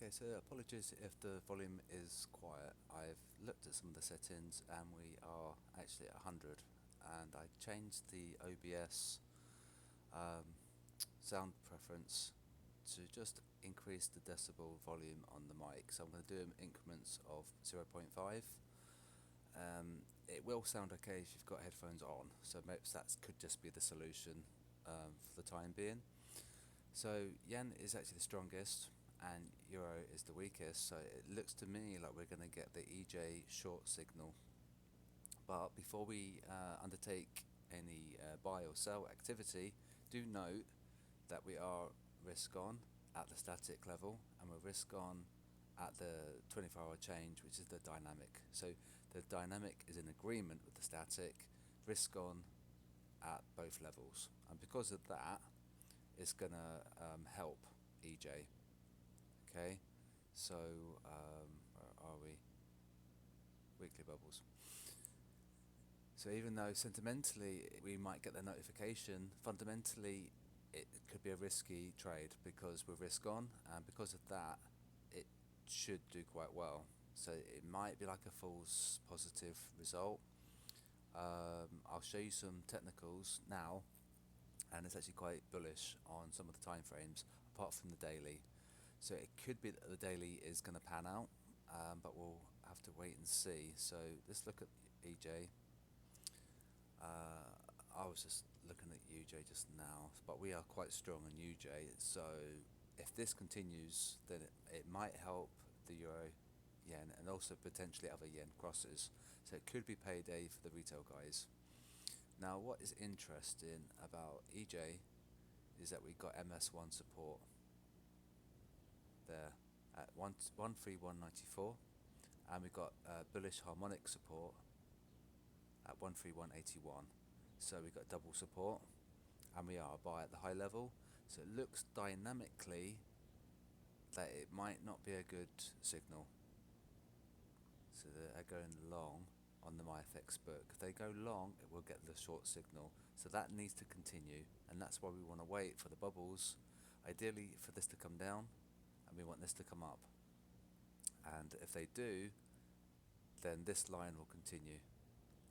Okay, so apologies if the volume is quiet. I've looked at some of the settings and we are actually at 100, and I changed the OBS um, sound preference to just increase the decibel volume on the mic. So I'm going to do them in increments of 0.5. It will sound okay if you've got headphones on, so maybe that could just be the solution for the time being. So yen is actually the strongest and euro is the weakest, so it looks to me like we're going to get the EJ short signal. But before we undertake any buy or sell activity, do note that we are risk on at the static level and we're risk on at the 24-hour change, which is the dynamic. So the dynamic is in agreement with the static, risk on at both levels, and because of that, it's gonna help EJ. Okay, so where are we? Weekly bubbles. So even though sentimentally we might get the notification, fundamentally it could be a risky trade because we're risk on, and because of that, it should do quite well. So it might be like a false positive result. I'll show you some technicals now, and it's actually quite bullish on some of the time frames apart from the daily. So it could be that the daily is going to pan out, but we'll have to wait and see. So let's look at EJ. I was just looking at UJ just now, but we are quite strong on UJ. So if this continues, then it might help the euro, yen, and also potentially other yen crosses. So it could be payday for the retail guys. Now, what is interesting about EJ is that we got MS1 support there at 13194, and we got bullish harmonic support at 13181. So we got double support, and we are a buy at the high level. So it looks dynamically that it might not be a good signal. So they're going long on the MyFX book. If they go long, it will get the short signal. So that needs to continue, and that's why we want to wait for the bubbles, ideally for this to come down, and we want this to come up. And if they do, then this line will continue.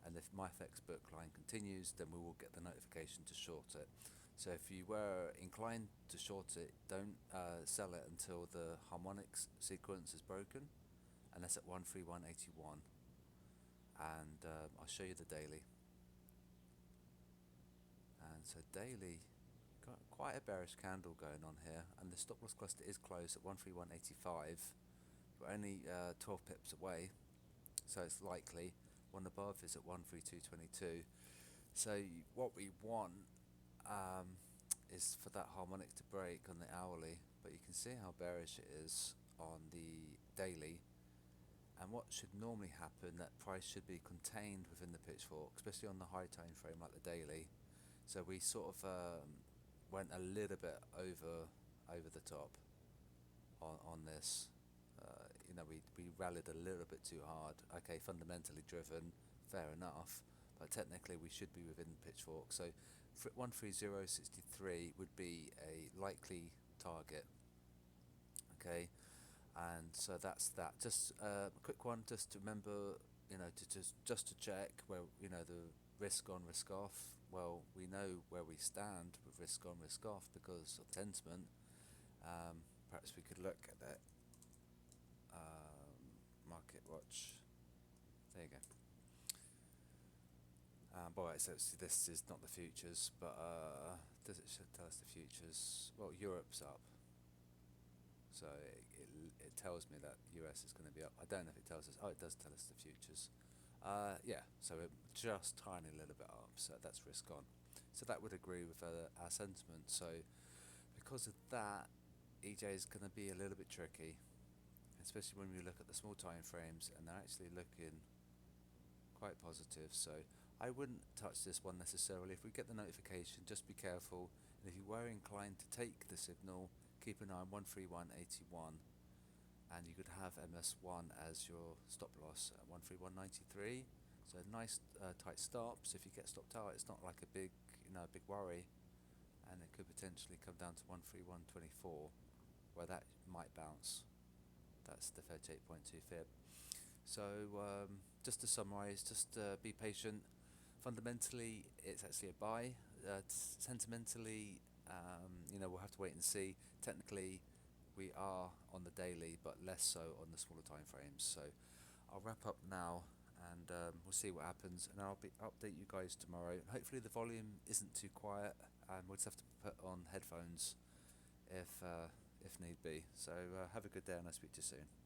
And if MyFX book line continues, then we will get the notification to short it. So if you were inclined to short it, don't sell it until the harmonics sequence is broken, and that's at 13181. And I'll show you the daily. And so daily, got quite a bearish candle going on here, and the stop loss cluster is closed at 13185. We're only 12 pips away, so it's likely. One above is at 13222. So what we want is for that harmonic to break on the hourly, but you can see how bearish it is on the daily. And what should normally happen, that price should be contained within the pitchfork, especially on the high time frame like the daily. So we sort of went a little bit over the top on this. We rallied a little bit too hard. Okay, fundamentally driven, fair enough, but technically we should be within the pitchfork. So 13063 would be a likely target. Okay, and so that's that. Just a quick one, just to remember, to just to check where the risk on, risk off. Well, we know where we stand with risk on, risk off because of the sentiment. Perhaps we could look at that market watch. There you go. Boy, so this is not the futures, but does it should tell us the futures? Well, Europe's up, so it tells me that US is going to be up. I don't know if it tells us. Oh, it does tell us the futures. Yeah, so we're just tiny little bit up, so that's risk on. So that would agree with our sentiment. So because of that, EJ is going to be a little bit tricky, especially when we look at the small time frames, and they're actually looking quite positive. So I wouldn't touch this one necessarily. If we get the notification, just be careful, and if you were inclined to take the signal, keep an eye on 13181, and you could have MS1 as your stop loss at 13193. So nice tight stops. If you get stopped out, it's not like a big big worry, and it could potentially come down to 13124, where that might bounce. that's the 38.2 fib. So just to summarise, just be patient. Fundamentally, it's actually a buy. Sentimentally, we'll have to wait and see. Technically, we are on the daily, but less so on the smaller time frames. So I'll wrap up now, and we'll see what happens, and I'll update you guys tomorrow. Hopefully the volume isn't too quiet, and we'll just have to put on headphones if need be. So have a good day, and I'll speak to you soon.